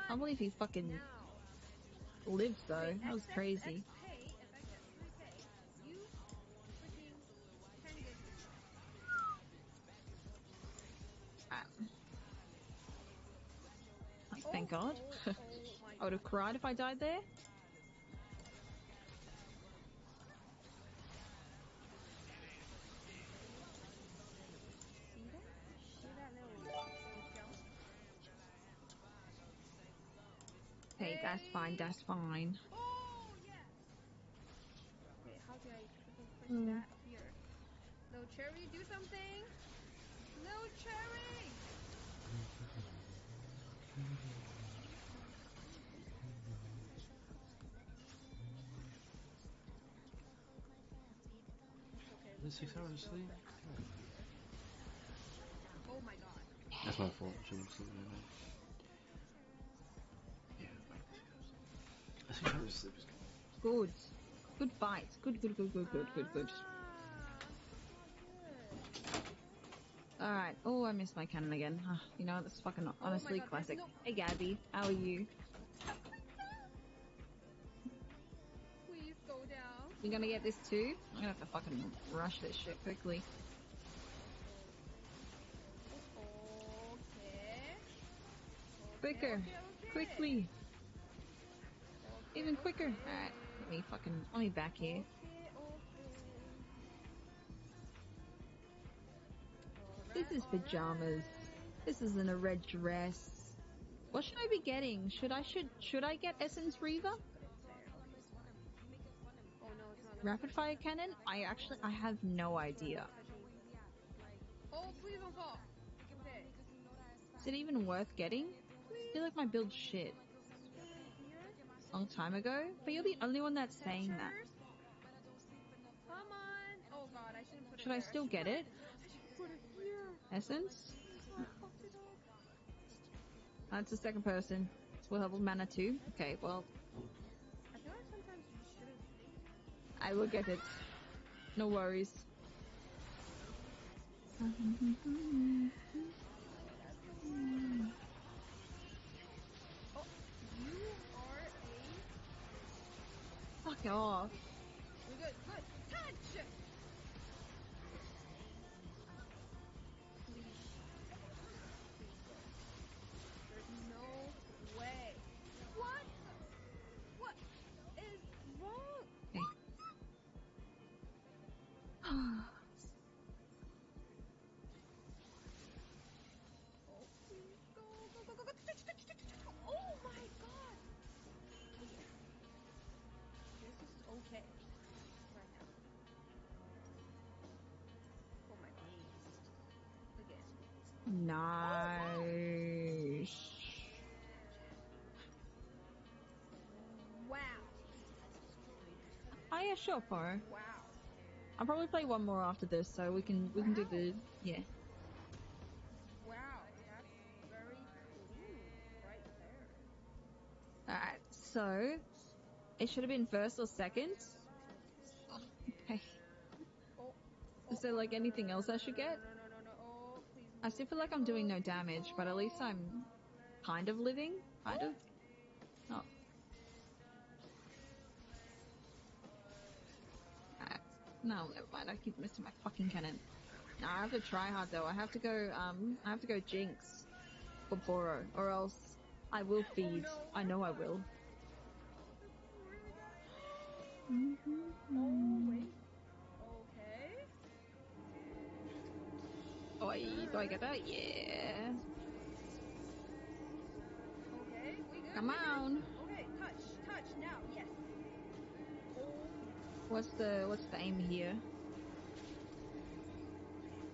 can't believe he fucking lived though. That was crazy. Thank God. I would have cried if I died there. Hey, that's fine, that's fine. Oh, yes! Wait, how do I push that up here? No cherry, do something! No cherry! Okay, Is it 6 hours of sleep? Oh my god. That's my fault. I shouldn't have slept right now. Yeah, 6 hours of sleep is good. Good fight. Good. Alright. Oh, I missed my cannon again. You know, that's fucking honestly classic. Hey, Gabby. How are you? Please go down. You gonna get this too? I'm gonna have to fucking rush this shit quickly. Okay. Quicker. Quickly. Even quicker. Alright. Let me back here. This is pajamas. This isn't a red dress. What should I be getting? Should I get Essence Reaver? Rapid fire cannon? I have no idea. Oh, please don't fall. Okay. Is it even worth getting? I feel like my build's shit. Long time ago? But you're the only one that's saying that. Come on. Oh god, I shouldn't put it Should I still get it? I should put it here. Essence? That's the second person. So we'll have mana too. Okay, well. I feel like sometimes you shouldn't think. I will get it. No worries. Oh, you are a... Fuck off. We're good. Good. Touch! Please. There's no way. What? What is wrong? Okay. Oh, please go. Go. Touch. Oh my god. This is okay. Right now. Oh my god. Again. Nice. Wow. Oh yeah, sure, Poro. Wow. I'll probably play one more after this, so we can do the Wow, that's very clean right there. Alright, so it should have been first or second. Okay. Is there like anything else I should get? Oh, please. I still feel like I'm doing no damage, but at least I'm kind of living. Kind of. Oh. No, never mind. I keep missing my fucking cannon. No, I have to try hard though. I have to go Jinx for Poro, or else I will feed. Oh, no. I know I will. Oh, wait. Okay. Oi, do I get that? Yeah. Okay, we good. Come on. Okay, touch, now, yes. Oh. What's the aim here?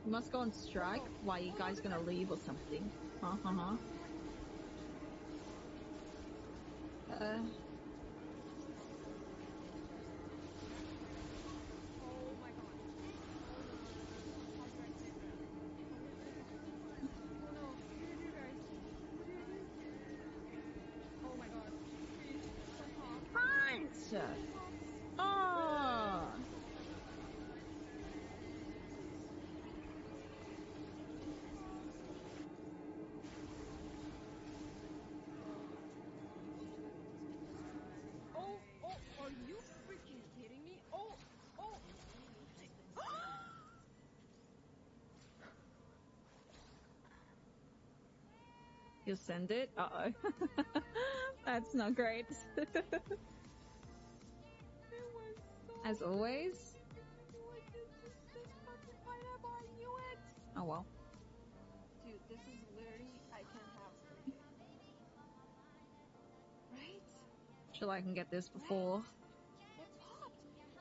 You must go on strike. Why, you guys gonna leave or something? Oh my god. Oh no. What do you do, guys? What do you do? Oh my god. Please. Punch! Oh! You'll send it? Uh-oh. That's not great. As always. Oh well. Dude, this is literally, I can't have 3 days. Right? Sure, I can get this before. It popped.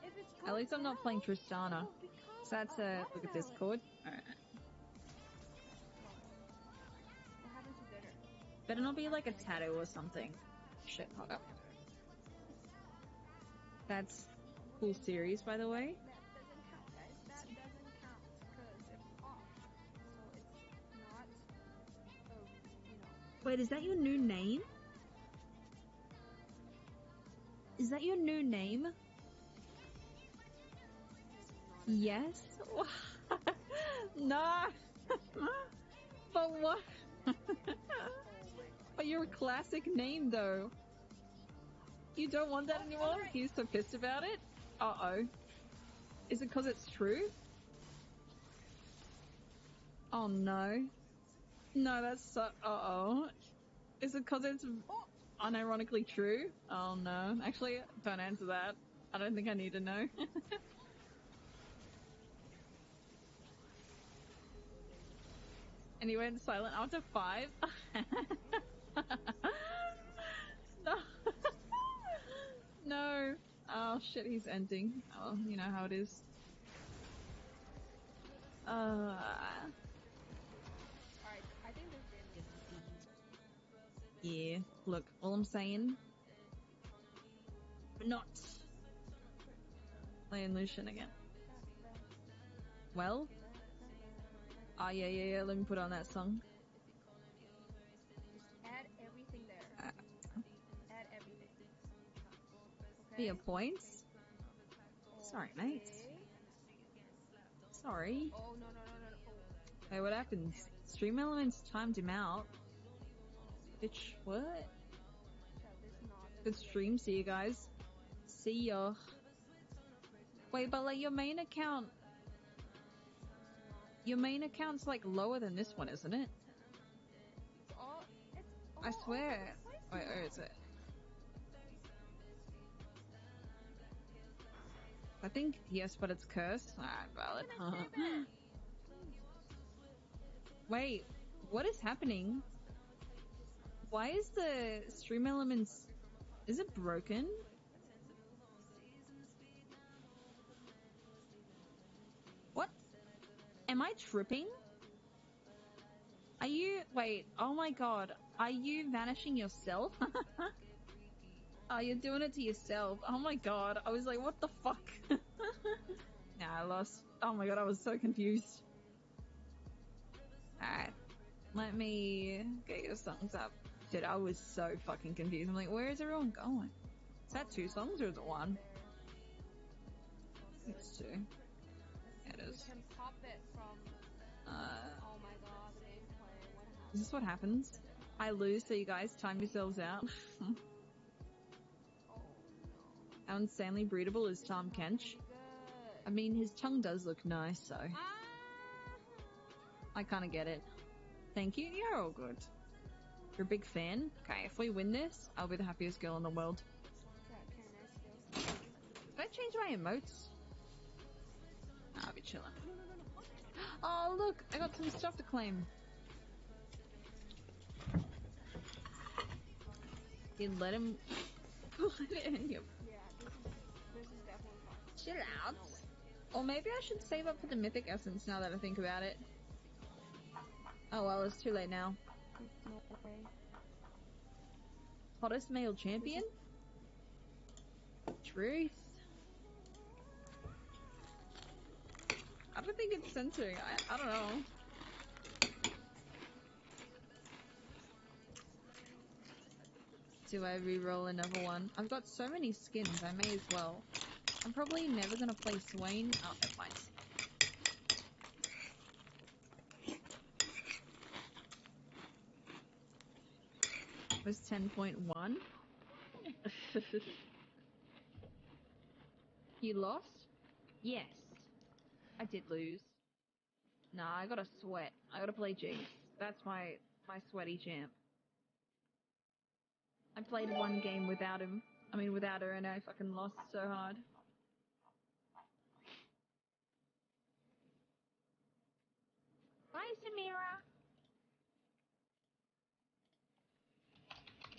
If it's good At least I'm not playing now, Tristana. it will become So that's a look at this watermelon. chord. Alright. What happened to bitter? Better not be like a tattoo or something. Shit, hold up. That's full series, by the way. That doesn't count, guys. That doesn't count because it popped. So it's not Wait, is that your new name? Is that your new name? Yes? No! But what? But you're a classic name, though. You don't want that anymore? Right. You're so pissed about it? Uh-oh. Is it because it's true? Oh, no. No, that's so... Uh-oh. Is it because it's unironically true? Oh, no. Actually, don't answer that. I don't think I need to know. And he went silent after 5? No. No. Oh, shit, he's ending. Oh, you know how it is. Alright, I think this game is Yeah. Look, all I'm saying... But not... Playing Lucian again. Well? Oh, yeah. Let me put on that song. just add everything there. Add everything. For Okay? your points? Sorry, mate. Sorry. Oh, no. Oh. Hey, what happens? Stream Elements timed him out. Bitch, what? Chat, this is not a Good stream, see you guys. See ya. Wait, but like your main account's like lower than this one, isn't it? It's all I swear. Wait, now. where is it? I think yes, but it's cursed. Alright, valid. Wait, what is happening? Why is the stream elements... Is it broken? What? Am I tripping? Are you... Wait, oh my god. Are you vanishing yourself? Oh, you're doing it to yourself. Oh my god. I was like, what the fuck? Nah, I lost. Oh my god, I was so confused. Alright. Let me get your songs up. Dude, I was so fucking confused. I'm like, where is everyone going? Is that 2 songs or is it 1? It's 2. Yeah, it is. You can pop it from... oh my god, the gameplay. What happened? Is this what happens? I lose, so you guys time yourselves out. Oh no. How insanely breedable is Tom Kench? I mean, his tongue does look nice, so... I kinda get it. Thank you, you're all good. You're a big fan? Okay, if we win this, I'll be the happiest girl in the world. Did I change my emotes? Nah, I'll be chilling. Oh, look! I got some stuff to claim. You let him put it in your... Yeah, this is definitely fun. Chill out. Or maybe I should save up for the mythic essence now that I think about it. Oh well, it's too late now. No way. Hottest male champion? Truth. I don't think it's censoring. I don't know. Do I re-roll another one? I've got so many skins, I may as well. I'm probably never gonna play Swain. Oh, never mind. It was 10.1. You lost? Yes. I did lose. Nah, I gotta sweat. I gotta play Jinx. That's my sweaty champ. I played one game without him. I mean, without her, and I fucking lost so hard. Bye, Samira.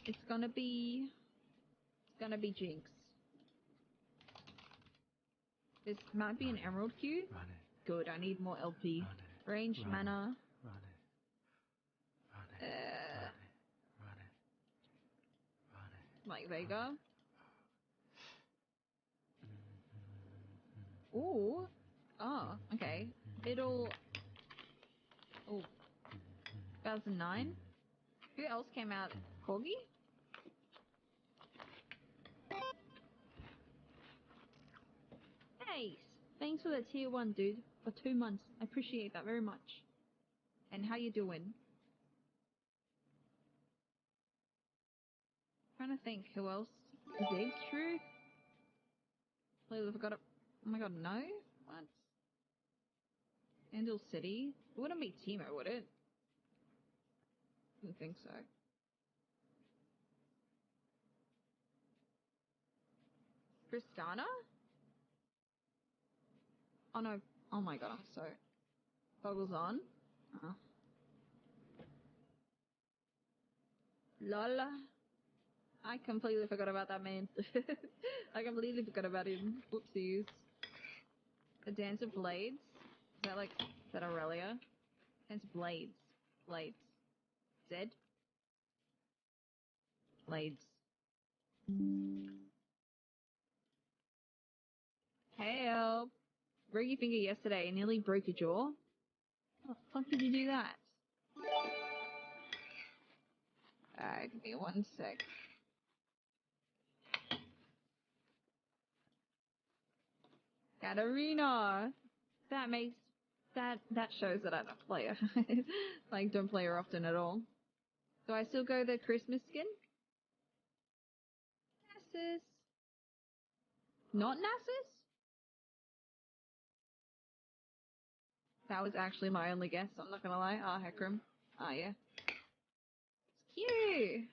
It's gonna be Jinx. This might be an emerald queue. Run it. Good, I need more LP. Run it. Range, Run mana. Run it. Run it. Run it. Run it. Like Vega. Ooh. Oh, okay. It'll... Oh. 2009? Who else came out? Corgi? Hey! Thanks for the tier 1, dude. For 2 months. I appreciate that very much. And how you doing? Trying to think who else. Zig's Truth? Completely forgot it. Oh my god, no? What? Angel City? It wouldn't be Teemo, would it? Didn't think so. Tristana? Oh no. Oh my god, I'm so... Goggles on? Lol. I completely forgot about that man. I completely forgot about him. Whoopsies. The Dance of Blades? Is that Aurelia? Dance of Blades. Blades. Zed? Blades. Help! Broke your finger yesterday and nearly broke your jaw? How the fuck did you do that? Alright, give me 1 sec. Katarina! That shows that I don't play her. Like, don't play her often at all. Do I still go the Christmas skin? Nasus. Not Nasus? That was actually my only guess, I'm not gonna lie. Ah, Hecarim. Ah, yeah. It's cute!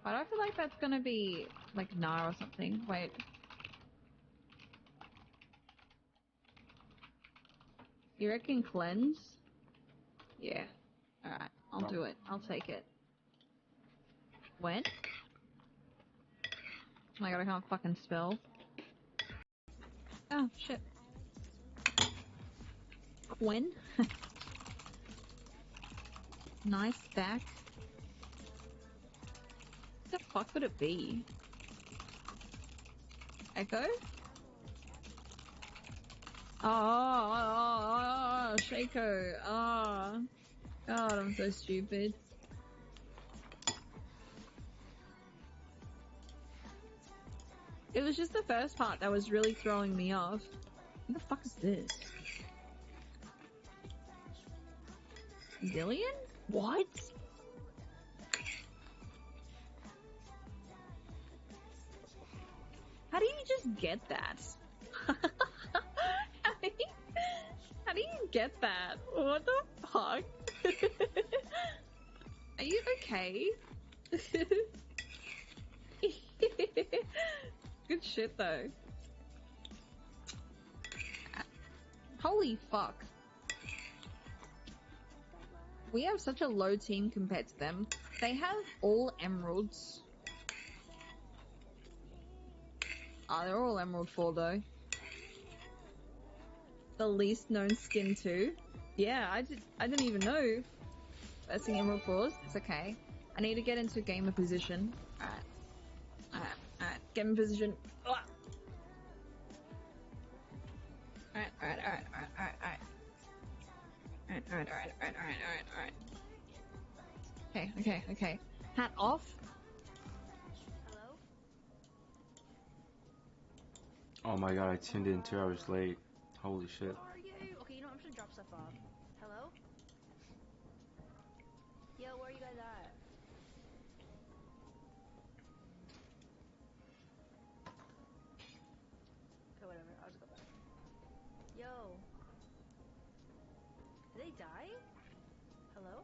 Why do I feel like that's gonna be, like, Nar or something? Wait. You reckon cleanse? Yeah. Alright, I'll do it. I'll take it. When? Oh my god, I can't fucking spell. Oh, shit. When? Nice back. What the fuck would it be? Echo? Oh, Shaco. Oh. God, I'm so stupid. It was just the first part that was really throwing me off. What the fuck is this? Zillion? What? How do you just get that? How do you get that? What the fuck? Are you okay? Good shit though. Holy fuck. We have such a low team compared to them. They have all emeralds. Ah, they're all Emerald 4 though. The least known skin too. Yeah, I didn't even know. Versing Emerald 4s. It's okay. I need to get into gamer position. Alright. Get in position. Alright. Okay. Hat off. Hello? Oh my god, I tuned in 2 hours late. Holy shit. Where are you? Okay, you know, I'm just gonna drop stuff off. Hello? Yo, where are you guys at? Okay, whatever. I'll just go back. Yo. Did they die? Hello?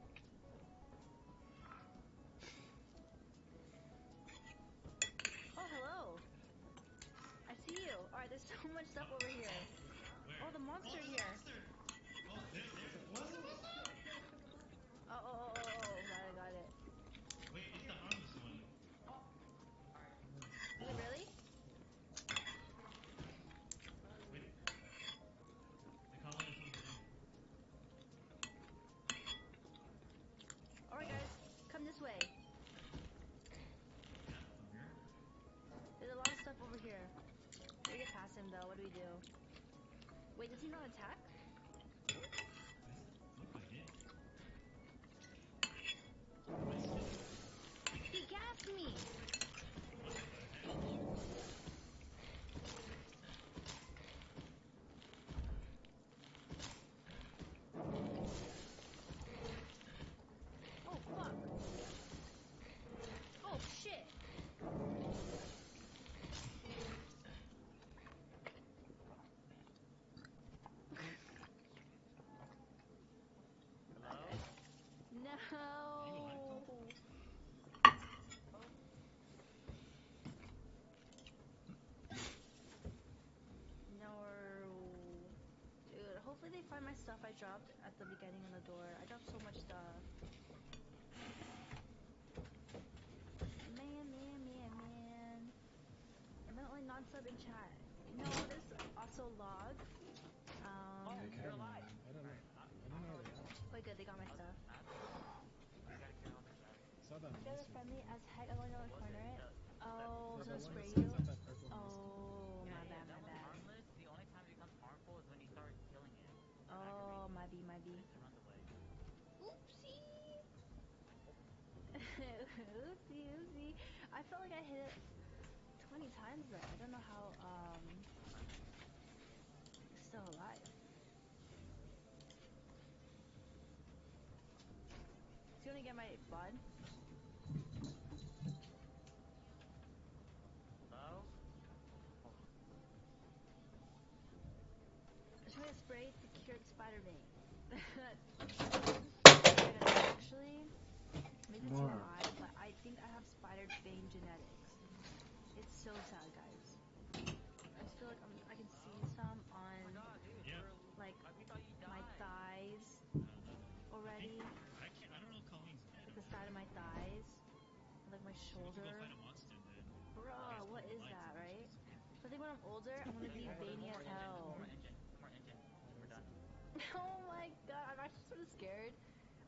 Oh, hello. I see you. Alright, there's so much stuff over here. Where? Oh, the monster here. Oh, this? What's the monster? Oh, got it. Wait, it's the harmless one. Is it really? Wait. The color is over there. Alright, guys, come this way. Yeah, from here? There's a lot of stuff over here. We get past him though. What do we do? Wait, does he not attack? Does look like it. Nice kill. He gassed me! What the heck? Oh, fuck. Oh, shit. Hello? No. Are you alive, Tom? No. Dude, hopefully they find my stuff I dropped at the beginning of the door. I dropped so much stuff. Man. I'm the only non-sub in chat. No, there's also log. Oh, you're alive. I don't know. I don't know where they are. Oh, good, they got my stuff. You gotta kill all the guys. I saw that You guys are monster. friendly as heck. I'm gonna Was corner it? it. The, Oh, Yeah, so the one spray that you? sits on that purple monster. Oh, yeah, my that one's bad. harmless. The only time it becomes harmful is when you start killing it. Oh, my B. And then he runs away. Oopsie. Oopsie. I felt like I hit it 20 times though. I don't know how, he's still alive. He's gonna get my bod. Hello? I'm trying to spray to cure the spider vein. Actually, maybe More. TMI, but I think I have spider vein genetics. It's so sad, guys. I just feel like I can see some Oh my on god, dude. Yeah. like We thought you my died. thighs No. already, I don't know if Colleen's dead. like the side of my thighs, like my We could shoulder. go fight a monster then. Bruh, what is that, right? So I think when I'm older, I'm gonna be veiny as hell. One more engine. We're done. Oh my god, I'm actually sort of scared.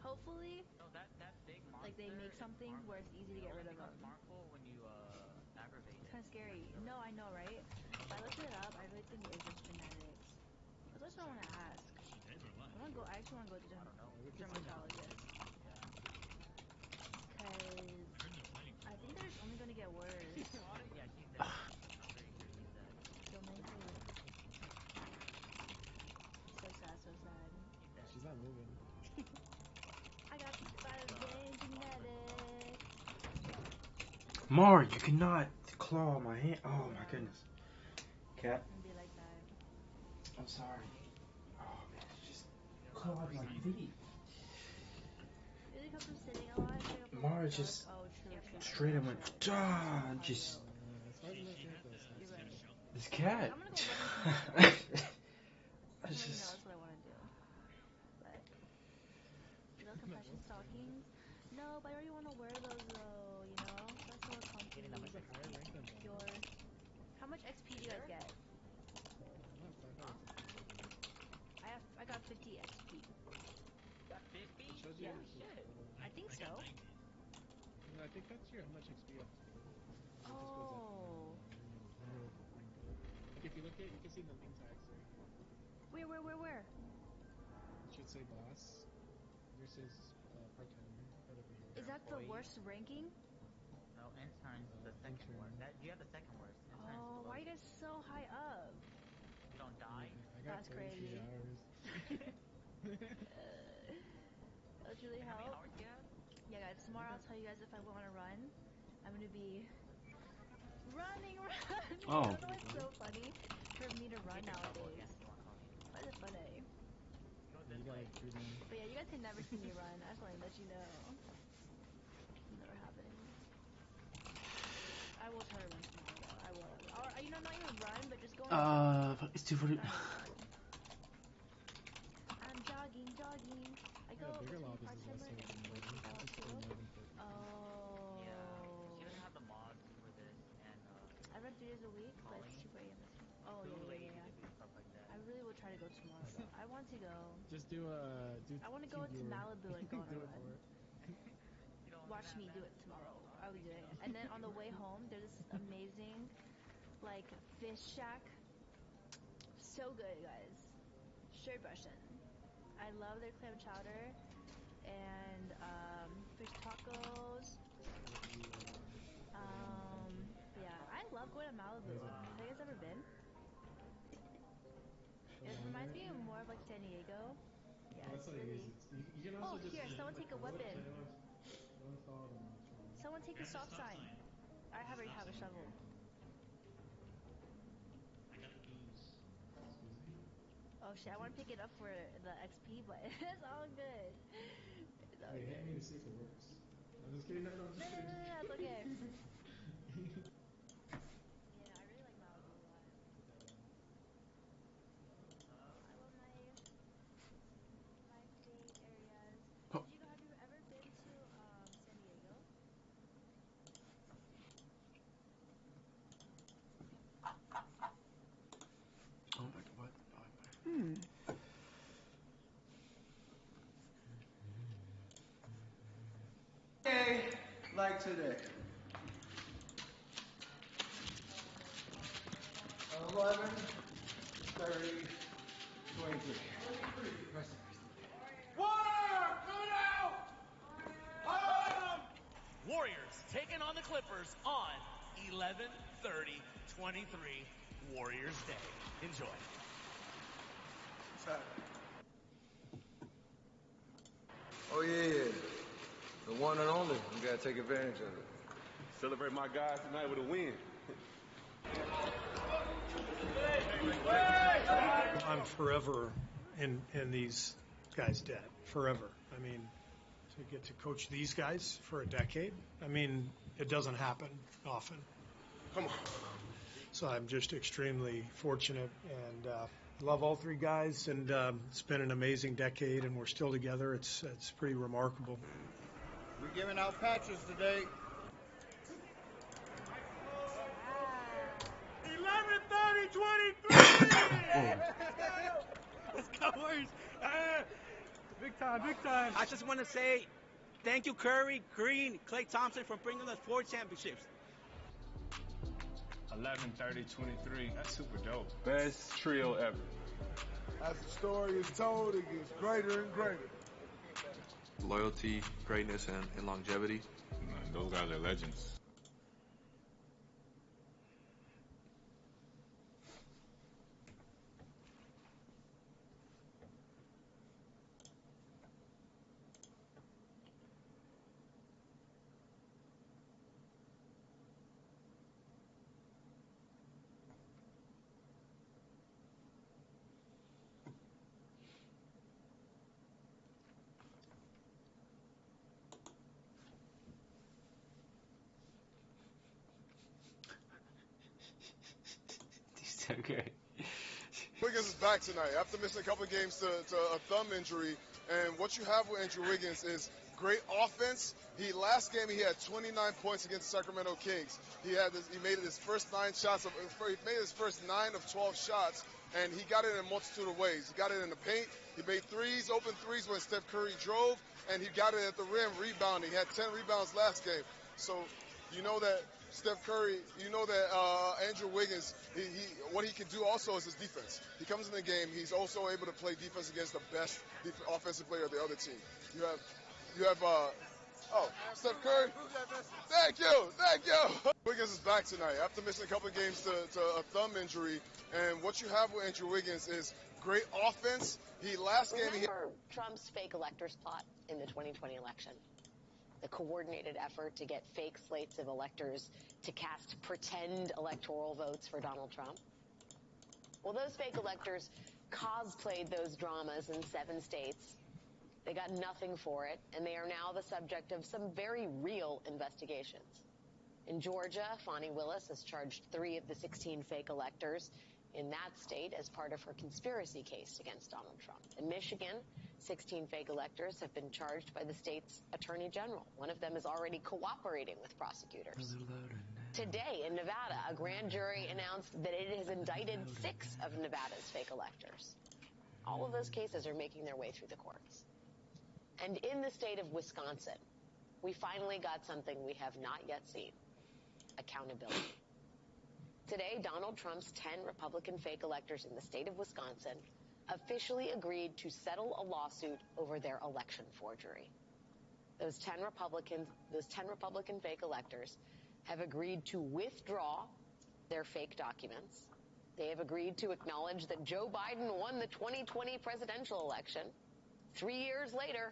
Hopefully, No, that big monster like they make is something where harmless. it's easy to get rid of becomes them. harmful when you aggravate It's it. kind of scary. No, I know, right? But I looked it up. I really think it is just genetics. That's what I want to ask. Is she dead or alive? I actually want to go to I don't know. dermatologist. Yeah. Cause I heard they're fighting for I a think while. they're just only gonna get worse. Yeah, she's dead. I'm pretty sure she's dead. Kill me. So sad. She's dead. She's not moving. I got spider vein genetics. More, you cannot claw my hand. Oh my Yeah. goodness. Cat, And be like that. I'm sorry. Oh man, it's just You have clawed my breathing. feet. Is it because I'm sitting a lot? Staying up a Mara lot just Oh, true. straight up went, just. As far as I'm She concerned, had the the stop You're sign. right. shell. This cat. I'm gonna go running tomorrow. I Just to let you know, just. that's what I want to do. But no That compression was funny. stockings. No, but I already want to wear those though. You know, that's so comfy. Getting that much He's a higher rank than Bob. Pure. How much XP do you guys get? I'm at 550. I got 50 XP. Got 50? It shows you Yeah. your Holy shit. total. I think I got so. 90. No, I think that's your how much XP you have total. It just goes up Oh. and like if you look at, you can see the name tags right here. Where? It should say boss. Yours says part-timer right over here. Is that the Employee. worst ranking? No, intern's the second Intern. worst. You have the second worst. Intern's Oh, below why are you you. guys so high up? You don't die. I got That's 43 crazy. hours. That's really How many help. hours do you have? Yeah, guys, tomorrow I'll tell you guys if I want to run. I'm gonna be running. Oh. I don't know, it's so funny for me to run Take a double nowadays. again if you want, Colleen. Why is it funny? Go You this got like 3 more. But yeah, you guys can never see me run. I just want to let you know. It'll never happen. I will try to run tomorrow though. I will. Or you know, not even run, but just go on. It's 2:40. I'm jogging. I go Yeah, bigger between lobbies is less part-timer safe and than working out just too. play 11:30. Oh. Yeah, she doesn't have the mods for this, and I run 3 days a week, but it's Colleen, 2 a.m. this morning. Oh too lazy yeah. to do stuff like that. I really will try to go tomorrow though. I want to go. Just do I want to go Team to Viewer. Malibu and go on a Do it run. for it. You don't Watch me do it tomorrow. I'll be doing it. And then on the way home, there's this amazing, like, fish shack. So good, guys. Straight Russian. I love their clam chowder and fish tacos. Yeah, I love going to Malibu. Have you guys ever been? It reminds me of more of like San Diego. Yeah, Well, it's that's all it really. is. You can also Oh, just here, someone take a weapon. don't install the mods for me. Someone take a That's a stop stop sign. sign. I There's already have a stop sign shovel. I got booze. Excuse me? Oh shit, I want to pick it up for the XP, but it's all good. It's all Wait, hit me good. to see if it works. I'm just kidding. No, I'm just kidding. No, it's okay. Yeah, I really like Malibu a lot. I love my state areas. Oh. Have you ever been to San Diego? Oh my god, what? Day like today. 11, 30, 23. Warriors taking on the Clippers on 11/30/23 Warriors Day. Enjoy. Oh yeah, the one and only. You gotta take advantage of it. Celebrate my guys tonight with a win. I'm forever in these guys' debt. Forever. I mean, to get to coach these guys for a decade, I mean, it doesn't happen often. Come on. So I'm just extremely fortunate and love all three guys. And it's been an amazing decade, and we're still together. It's pretty remarkable. We're giving out patches today. 11/30/23. Let's go Warriors. Big time. I just want to say thank you, Curry, Green, Klay Thompson, for bringing us 4 championships. 11/30/23. That's super dope. Best trio ever. As the story is told, it gets greater and greater. Loyalty, greatness, and longevity. Those guys are legends. He's so great. Wiggins is back tonight after missing a couple of games to a thumb injury. And what you have with Andrew Wiggins is great offense. Last game he had 29 points against the Sacramento Kings. He made his first 9 shots. He made his first 9 of 12 shots, and he got it in a multitude of ways. He got it in the paint. He made threes, open threes when Steph Curry drove, and he got it at the rim rebounding. He had 10 rebounds last game. So you know that Steph Curry, Andrew Wiggins, what he can do also is his defense. He comes in the game, he's also able to play defense against the best offensive player of the other team. Steph Curry. Thank you. Wiggins is back tonight after missing a couple of games to a thumb injury. And what you have with Andrew Wiggins is great offense. Remember Trump's fake electors plot in the 2020 election? The coordinated effort to get fake slates of electors to cast pretend electoral votes for Donald Trump? Well, those fake electors cosplayed those dramas in 7 states. They got nothing for it, and they are now the subject of some very real investigations. In Georgia, Fani Willis has charged 3 of the 16 fake electors in that state as part of her conspiracy case against Donald Trump. In Michigan, 16 fake electors have been charged by the state's attorney general. One of them is already cooperating with prosecutors. Today in Nevada, a grand jury announced that it has indicted 6 of Nevada's fake electors. All of those cases are making their way through the courts. And in the state of Wisconsin, we finally got something we have not yet seen: accountability. Today, Donald Trump's 10 Republican fake electors in the state of Wisconsin officially agreed to settle a lawsuit over their election forgery. Those 10 Republican fake electors have agreed to withdraw their fake documents. They have agreed to acknowledge that Joe Biden won the 2020 presidential election 3 years later.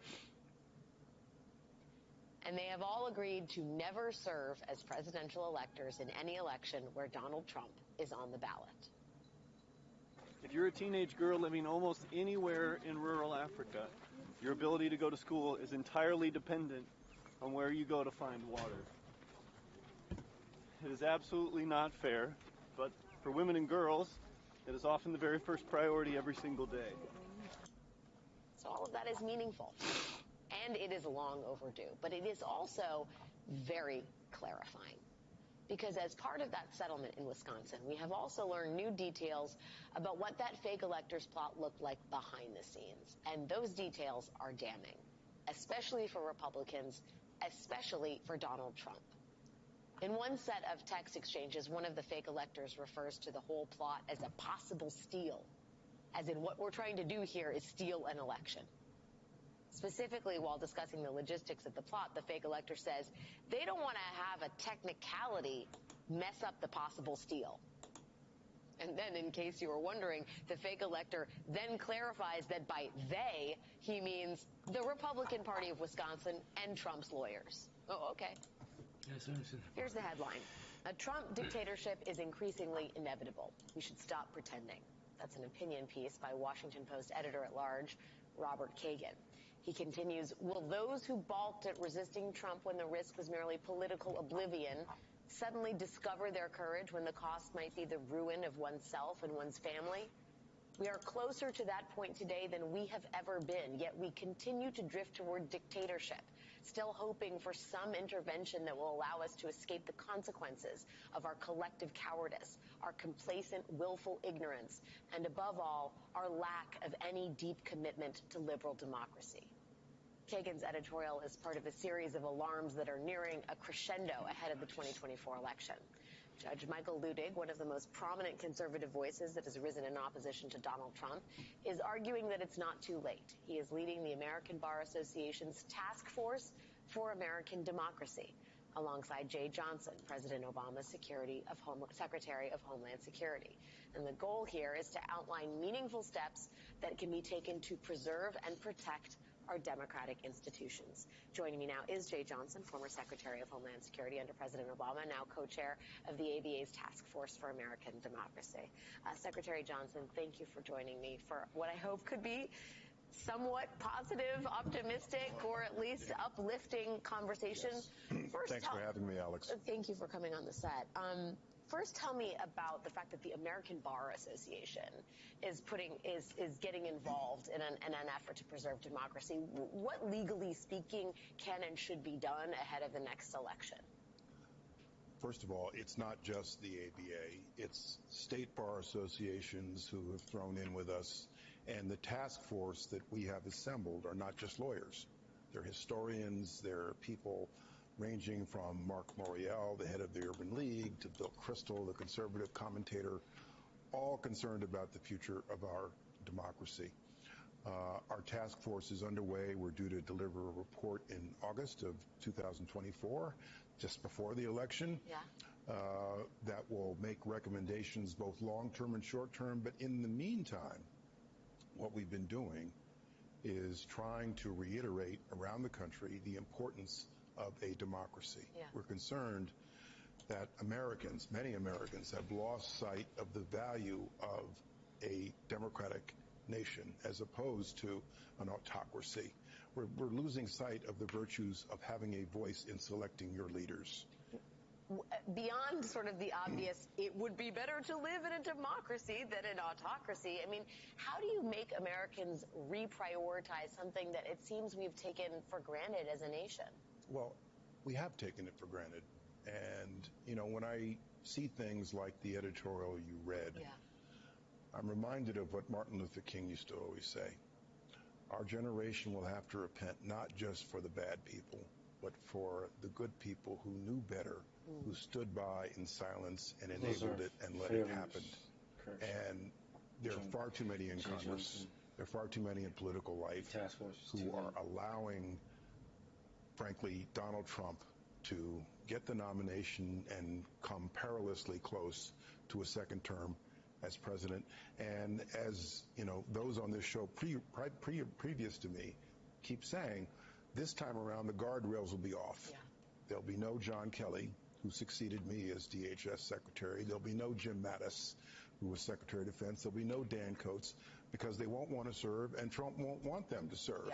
And they have all agreed to never serve as presidential electors in any election where Donald Trump is on the ballot. If you're a teenage girl living almost anywhere in rural Africa, your ability to go to school is entirely dependent on where you go to find water. It is absolutely not fair, but for women and girls, it is often the very first priority every single day. So all of that is meaningful, and it is long overdue, but it is also very clarifying. Because as part of that settlement in Wisconsin, we have also learned new details about what that fake electors plot looked like behind the scenes. And those details are damning, especially for Republicans, especially for Donald Trump. In one set of text exchanges, one of the fake electors refers to the whole plot as a possible steal, as in what we're trying to do here is steal an election. Specifically, while discussing the logistics of the plot, the fake elector says they don't want to have a technicality mess up the possible steal. And then, in case you were wondering, the fake elector then clarifies that by they, he means the Republican Party of Wisconsin and Trump's lawyers. Oh, okay. Here's the headline. A Trump dictatorship is increasingly inevitable. We should stop pretending. That's an opinion piece by Washington Post editor-at-large Robert Kagan. He continues, will those who balked at resisting Trump when the risk was merely political oblivion suddenly discover their courage when the cost might be the ruin of oneself and one's family? We are closer to that point today than we have ever been, yet we continue to drift toward dictatorship, still hoping for some intervention that will allow us to escape the consequences of our collective cowardice, our complacent, willful ignorance, and above all, our lack of any deep commitment to liberal democracy. Kagan's editorial is part of a series of alarms that are nearing a crescendo ahead of the 2024 election. Judge Michael Ludig, one of the most prominent conservative voices that has risen in opposition to Donald Trump, is arguing that it's not too late. He is leading the American Bar Association's Task Force for American Democracy, alongside Jay Johnson, President Obama's Secretary of Homeland Security. And the goal here is to outline meaningful steps that can be taken to preserve and protect our democratic institutions. Joining me now is Jay Johnson, former Secretary of Homeland Security under President Obama, now co-chair of the ABA's Task Force for American Democracy. Secretary Johnson, thank you for joining me for what I hope could be somewhat positive, optimistic, or at least uplifting conversation. Yes. Thanks for having me, Alex. Thank you for coming on the set. First, tell me about the fact that the American Bar Association is getting involved in an effort to preserve democracy. What, legally speaking, can and should be done ahead of the next election? First of all, it's not just the ABA. It's state bar associations who have thrown in with us. And the task force that we have assembled are not just lawyers. They're historians, they're people ranging from Mark Morial, the head of the Urban League, to Bill Kristol, the conservative commentator, all concerned about the future of our democracy. Our task force is underway. We're due to deliver a report in August of 2024, just before the election. Yeah. That will make recommendations both long-term and short-term. But in the meantime, what we've been doing is trying to reiterate around the country the importance of a democracy. Yeah. We're concerned that many Americans have lost sight of the value of a democratic nation as opposed to an autocracy. We're losing sight of the virtues of having a voice in selecting your leaders. Beyond sort of the obvious, it would be better to live in a democracy than an autocracy. I mean, how do you make Americans reprioritize something that it seems we've taken for granted as a nation? Well, we have taken it for granted. And, you know, when I see things like the editorial you read, I'm reminded of what Martin Luther King used to always say. Our generation will have to repent not just for the bad people, but for the good people who knew better, who stood by in silence and enabled it and let it happen. And there are far too many in Congress, there are far too many in political life who are allowing, frankly, Donald Trump to get the nomination and come perilously close to a second term as president. And as, you know, those on this show previous to me keep saying, this time around the guardrails will be off. There'll be no John Kelly, who succeeded me as DHS Secretary. There'll be no Jim Mattis, who was Secretary of Defense. There'll be no Dan Coates, because they won't want to serve, and Trump won't want them to serve.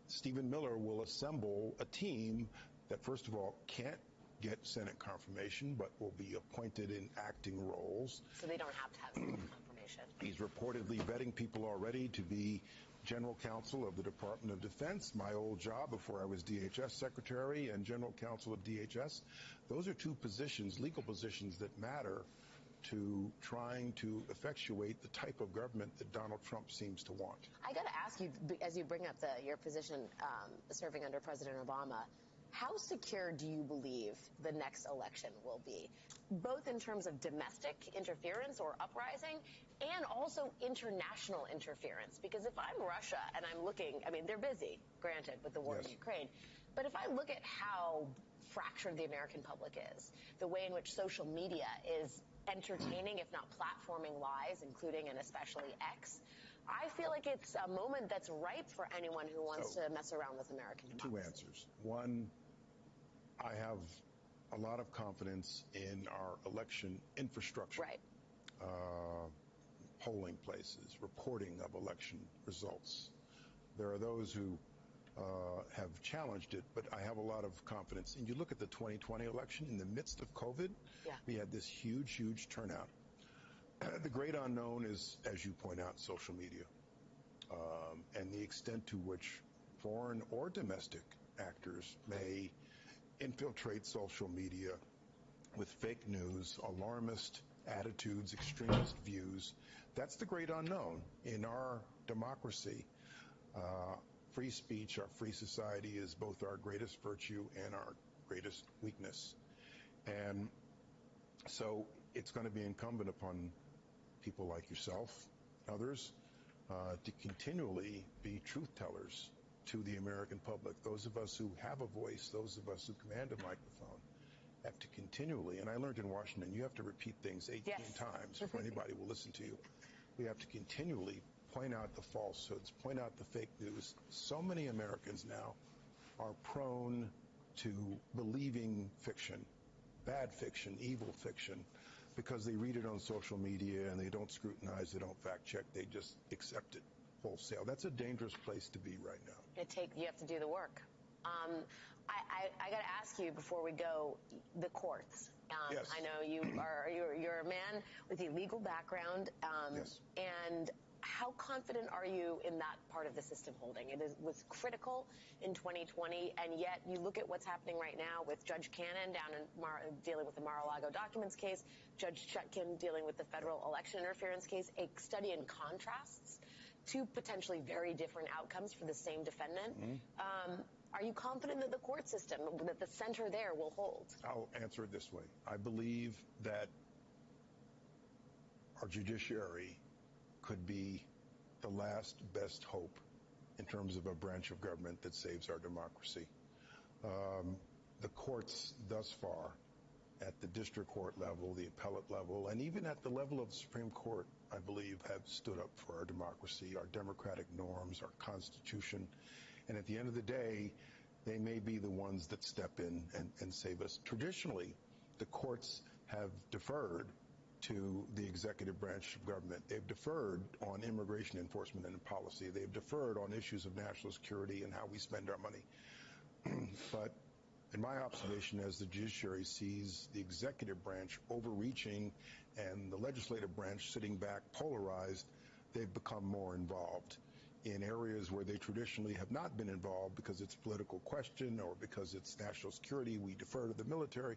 Stephen Miller will assemble a team that, first of all, can't get Senate confirmation, but will be appointed in acting roles. So they don't have to have Senate confirmation. He's reportedly vetting people already to be General Counsel of the Department of Defense, my old job before I was DHS Secretary, and General Counsel of DHS. Those are two positions, legal positions, that matter to trying to effectuate the type of government that Donald Trump seems to want. I got to ask you, as you bring up your position serving under President Obama, how secure do you believe the next election will be, both in terms of domestic interference or uprising and also international interference? Because if I'm Russia and I'm looking, I mean, they're busy, granted, with the war in Ukraine, but if I look at how fractured the American public is, the way in which social media is entertaining, if not platforming lies, including and especially X, I feel like it's a moment that's ripe for anyone who wants to mess around with American democracy. Two answers. One, I have a lot of confidence in our election infrastructure. Polling places, reporting of election results. There are those who have challenged it, but I have a lot of confidence. And you look at the 2020 election, in the midst of COVID, we had this huge, huge turnout. The great unknown is, as you point out, social media, and the extent to which foreign or domestic actors may infiltrate social media with fake news, alarmist attitudes, extremist views. That's the great unknown. In our democracy, free speech, our free society, is both our greatest virtue and our greatest weakness. And so it's going to be incumbent upon people like yourself, others, to continually be truth tellers to the American public. Those of us who have a voice, those of us who command a microphone, have to continually, and I learned in Washington, you have to repeat things 18 times before anybody will listen to you. We have to continually point out the falsehoods, point out the fake news. So many Americans now are prone to believing fiction, bad fiction, evil fiction, because they read it on social media and they don't scrutinize, they don't fact check, they just accept it wholesale. That's a dangerous place to be right now. You have to do the work. I got to ask you before we go, the courts. I know you're a man with a legal background, and how confident are you in that part of the system holding? It was critical in 2020, and yet you look at what's happening right now with Judge Cannon down in dealing with the Mar-a-Lago documents case, Judge Chutkin dealing with the federal election interference case, a study in contrasts, two potentially very different outcomes for the same defendant. Are you confident that the court system, that the center there will hold? I'll answer it this way. I believe that our judiciary could be the last best hope in terms of a branch of government that saves our democracy. The courts thus far, at the district court level, the appellate level, and even at the level of the Supreme Court, I believe, have stood up for our democracy, our democratic norms, our Constitution. And at the end of the day, they may be the ones that step in and save us. Traditionally, the courts have deferred to the executive branch of government. They've deferred on immigration enforcement and policy. They've deferred on issues of national security and how we spend our money. But in my observation, as the judiciary sees the executive branch overreaching and the legislative branch sitting back polarized, they've become more involved in areas where they traditionally have not been involved because it's a political question or because it's national security. We defer to the military.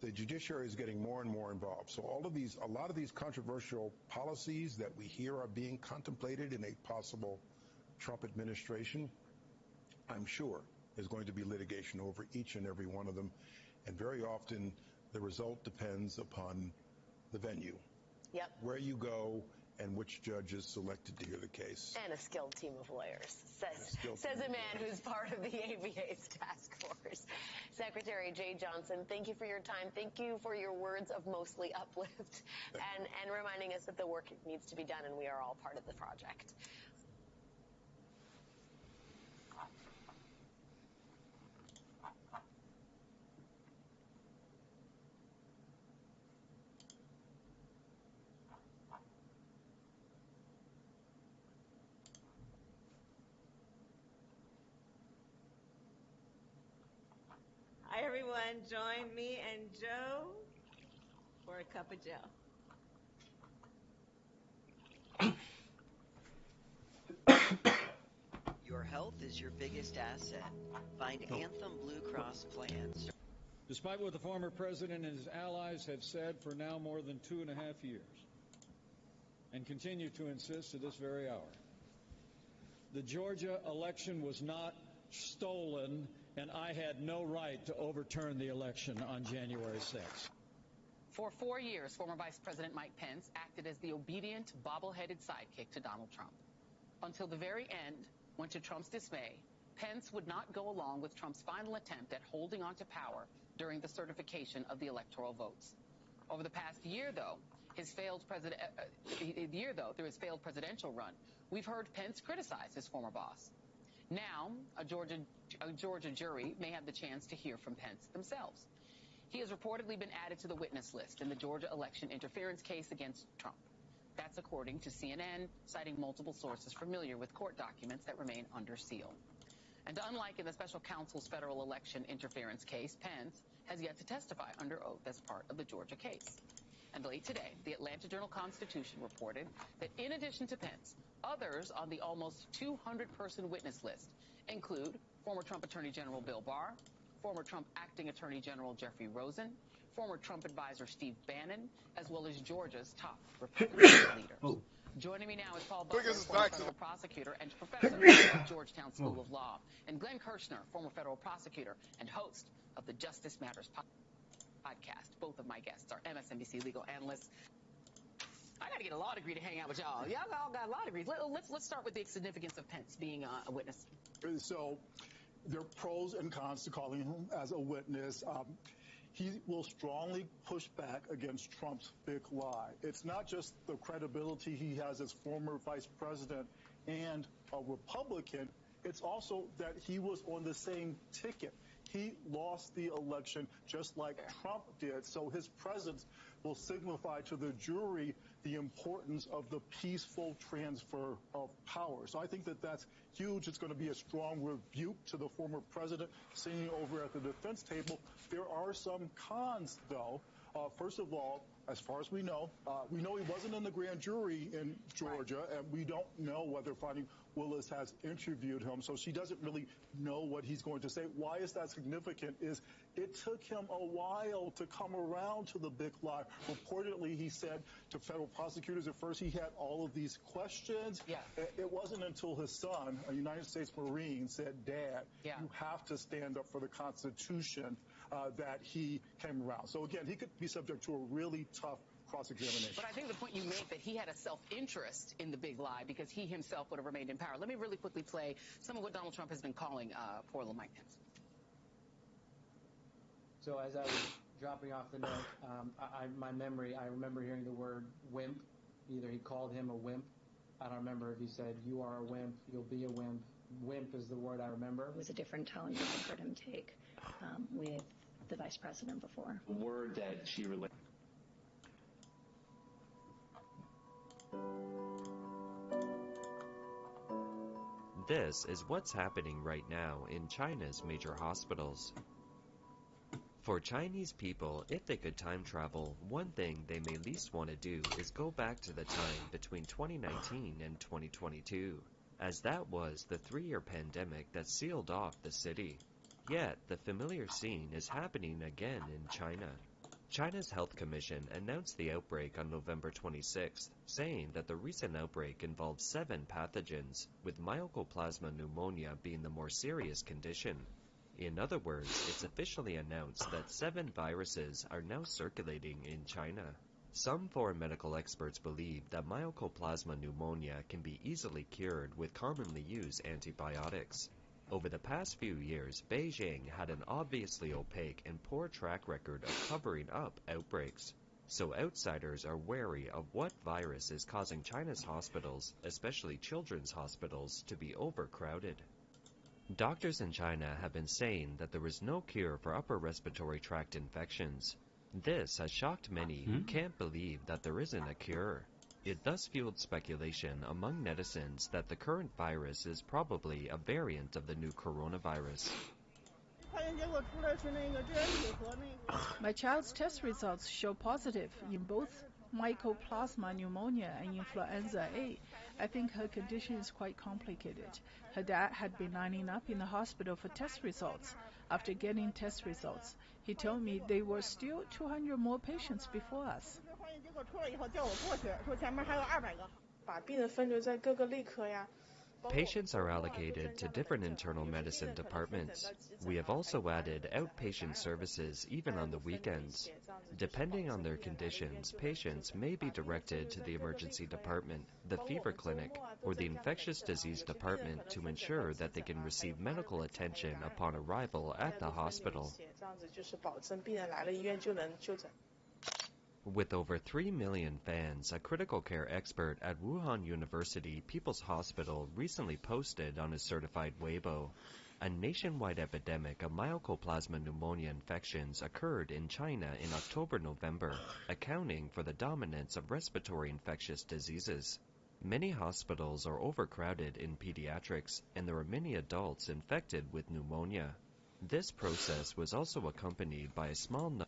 The judiciary is getting more and more involved. So a lot of these controversial policies that we hear are being contemplated in a possible Trump administration, I'm sure there's going to be litigation over each and every one of them. And very often the result depends upon the venue. Yep. Where you go and which judge is selected to hear the case. And a skilled team of lawyers, says a man who's part of the ABA's task force. Secretary Jay Johnson, thank you for your time. Thank you for your words of mostly uplift and reminding us that the work needs to be done and we are all part of the project. Hi, everyone. Join me and Joe for a cup of Joe. Your health is your biggest asset. Find Anthem Blue Cross plans. Despite what the former president and his allies have said for now more than 2.5 years, and continue to insist to this very hour, the Georgia election was not stolen, and I had no right to overturn the election on January 6th. For 4 years, former Vice President Mike Pence acted as the obedient, bobble-headed sidekick to Donald Trump. Until the very end, when to Trump's dismay, Pence would not go along with Trump's final attempt at holding on to power during the certification of the electoral votes. Over the past year, though, through his failed presidential run, we've heard Pence criticize his former boss. Now, a Georgia jury may have the chance to hear from Pence themselves. He has reportedly been added to the witness list in the Georgia election interference case against Trump. That's according to CNN, citing multiple sources familiar with court documents that remain under seal. And unlike in the special counsel's federal election interference case, Pence has yet to testify under oath as part of the Georgia case. And late today, the Atlanta Journal-Constitution reported that in addition to Pence, others on the almost 200-person witness list include former Trump Attorney General Bill Barr, former Trump Acting Attorney General Jeffrey Rosen, former Trump advisor Steve Bannon, as well as Georgia's top Republican leaders. Joining me now is Paul Butler, former federal prosecutor and professor at Georgetown School of Law, and Glenn Kirshner, former federal prosecutor and host of the Justice Matters podcast. Both of my guests are MSNBC legal analysts. I got to get a law degree to hang out with y'all. Y'all all got law degrees. Let's start with the significance of Pence being a witness. So there are pros and cons to calling him as a witness. He will strongly push back against Trump's big lie. It's not just the credibility he has as former vice president and a Republican. It's also that he was on the same ticket. He lost the election just like Trump did. So his presence will signify to the jury the importance of the peaceful transfer of power. So I think that that's huge. It's going to be a strong rebuke to the former president sitting over at the defense table. There are some cons, though. First of all, as far as we know he wasn't in the grand jury in Georgia, and we don't know whether Fani Willis has interviewed him, so she doesn't really know what he's going to say. Why is that significant? Is it took him a while to come around to the big lie. Reportedly, he said to federal prosecutors at first he had all of these questions. Yeah. It wasn't until his son, a United States Marine, said, Dad, you have to stand up for the Constitution, that he came around. So again, he could be subject to a really tough cross-examination. But I think the point you make that he had a self-interest in the big lie because he himself would have remained in power. Let me really quickly play some of what Donald Trump has been calling poor little Mike Pence. So as I was dropping off the note, my memory, I remember hearing the word wimp. Either he called him a wimp. I don't remember if he said, you are a wimp, you'll be a wimp. Wimp is the word I remember. It was a different tone than I've heard him take with the vice president before. Word that she relayed. This is what's happening right now in China's major hospitals. For Chinese people, if they could time travel, one thing they may least want to do is go back to the time between 2019 and 2022, as that was the 3-year pandemic that sealed off the city. Yet, the familiar scene is happening again in China. China's Health Commission announced the outbreak on November 26th, saying that the recent outbreak involved 7 pathogens, with mycoplasma pneumonia being the more serious condition. In other words, it's officially announced that 7 viruses are now circulating in China. Some foreign medical experts believe that mycoplasma pneumonia can be easily cured with commonly used antibiotics. Over the past few years, Beijing had an obviously opaque and poor track record of covering up outbreaks. So outsiders are wary of what virus is causing China's hospitals, especially children's hospitals, to be overcrowded. Doctors in China have been saying that there is no cure for upper respiratory tract infections. This has shocked many who can't believe that there isn't a cure. It thus fueled speculation among netizens that the current virus is probably a variant of the new coronavirus. My child's test results show positive in both mycoplasma pneumonia and influenza A. I think her condition is quite complicated. Her dad had been lining up in the hospital for test results. After getting test results, he told me there were still 200 more patients before us. Patients are allocated to different internal medicine departments. We have also added outpatient services even on the weekends. Depending on their conditions, patients may be directed to the emergency department, the fever clinic, or the infectious disease department to ensure that they can receive medical attention upon arrival at the hospital. With over 3 million fans, a critical care expert at Wuhan University People's Hospital recently posted on his certified Weibo, a nationwide epidemic of mycoplasma pneumonia infections occurred in China in October-November, accounting for the dominance of respiratory infectious diseases. Many hospitals are overcrowded in pediatrics, and there are many adults infected with pneumonia. This process was also accompanied by a small number